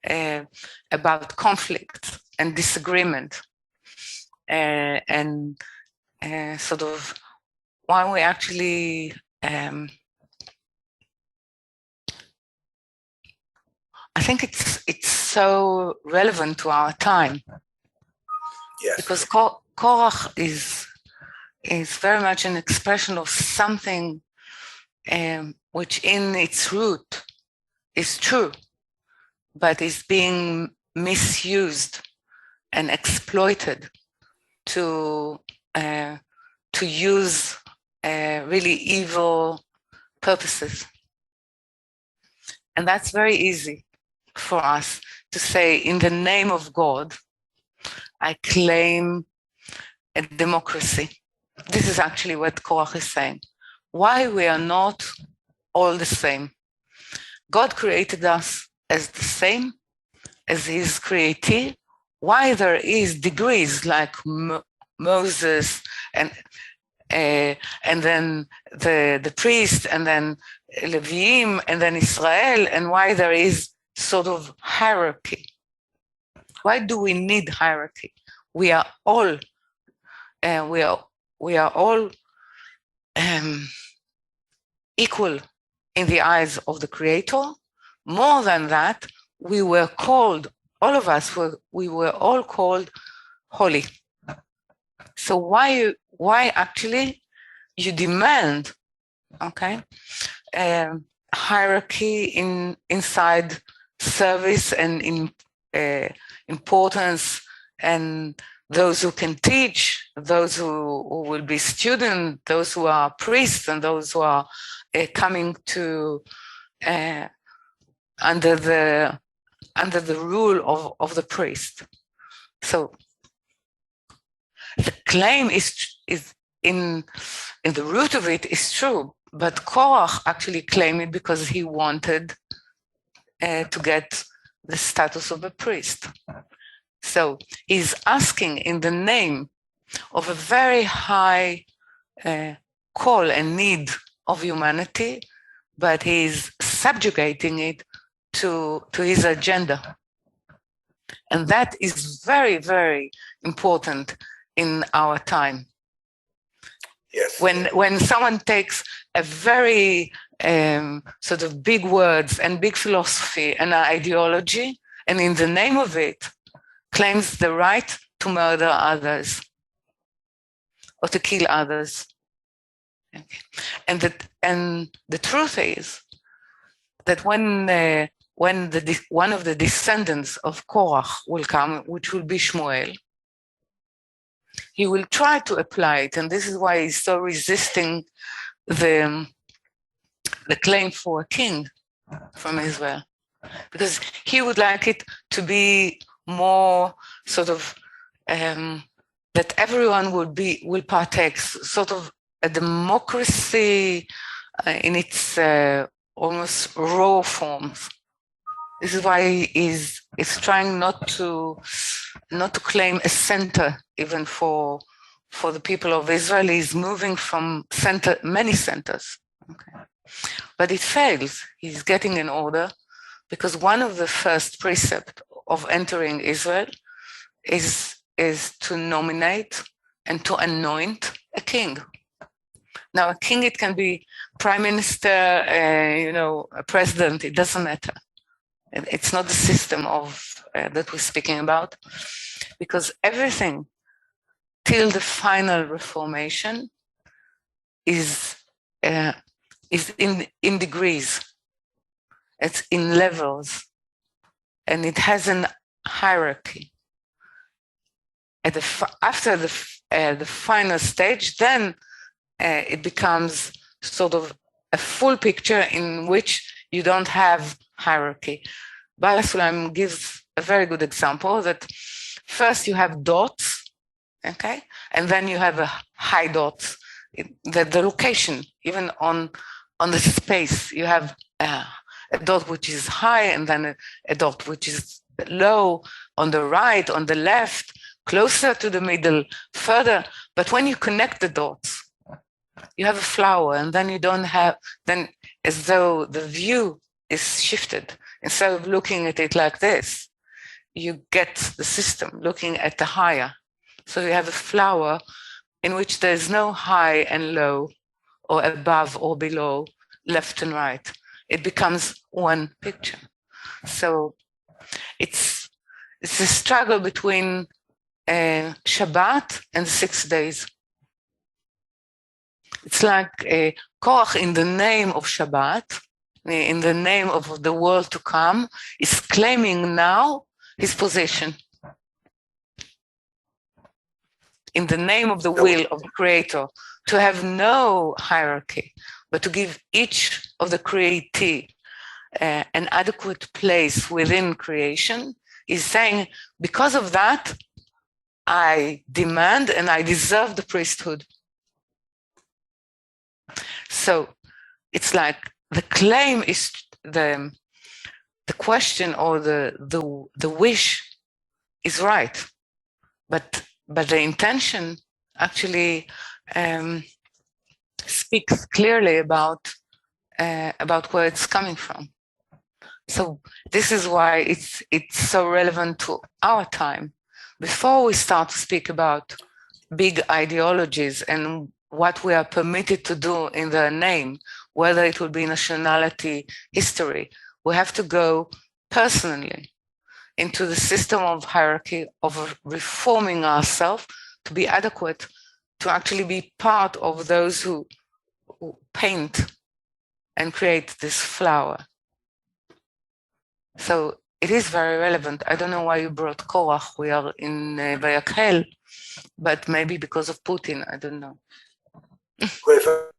about conflict and disagreement, and sort of why we actually I think it's so relevant to our time. Yes. Because Korach is very much an expression of something which in its root is true, but is being misused and exploited to use really evil purposes. And that's very easy for us to say, in the name of God, I claim a democracy. This is actually what Korach is saying. Why we are not all the same. God created us as the same as his createe. Why there is degrees like Moses and then the priest, and then Leviim, and then Israel, and why there is sort of hierarchy. Why do we need hierarchy? We are all equal in the eyes of the Creator. More than that, we were called, all of us we were all called holy. So why actually you demand, okay, hierarchy inside service and in importance, and those who can teach, those who will be students, those who are priests, and those who are coming to under the rule of the priest. So the claim is in the root of it is true, but Korach actually claimed it because he wanted to get the status of a priest. So he's asking in the name of a very high call and need of humanity, but he's subjugating it to his agenda. And that is very, very important in our time. Yes. When someone takes a very sort of big words and big philosophy and ideology, and in the name of it claims the right to murder others or to kill others. Okay. And the truth is that when one of the descendants of Korach will come, which will be Shmuel, he will try to apply it, and this is why he's so resisting the claim for a king from Israel, because he would like it to be more sort of that everyone will partake, sort of a democracy in its almost raw forms. This is why he's trying not to claim a center even for the people of Israel. He's moving from many centers. Okay. But it fails. He's getting an order because one of the first precepts of entering Israel is to nominate and to anoint a king. Now, a king, it can be prime minister, a president, it doesn't matter. It's not the system that we're speaking about, because everything till the final Reformation is in degrees. It's in levels, and it has an hierarchy. After the final stage, then it becomes sort of a full picture in which you don't have hierarchy. Baal HaSulam gives a very good example that first you have dots, okay, and then you have a high dots. The location, even on the space, you have a dot which is high, and then a dot which is low on the right, on the left, closer to the middle, further. But when you connect the dots, you have a flower, and then you don't have, then as though the view is shifted. instead of looking at it like this, you get the system looking at the higher. So you have a flower in which there's no high and low, or above or below, left and right. It becomes one picture. So it's a struggle between Shabbat and 6 days. It's like Korach, in the name of Shabbat, in the name of the world to come, is claiming now his position. In the name of the will of the Creator, to have no hierarchy, but to give each of the createe an adequate place within creation, is saying, because of that, I demand and I deserve the priesthood. So it's like the claim is the question, or the wish is right, but the intention actually speaks clearly about where it's coming from. So this is why it's so relevant to our time. Before we start to speak about big ideologies and what we are permitted to do in their name, whether it will be nationality, history, we have to go personally into the system of hierarchy, of reforming ourselves to be adequate, to actually be part of those who paint and create this flower. So it is very relevant. I don't know why you brought Korach. We are in Vayakhel, but maybe because of Putin, I don't know. Well,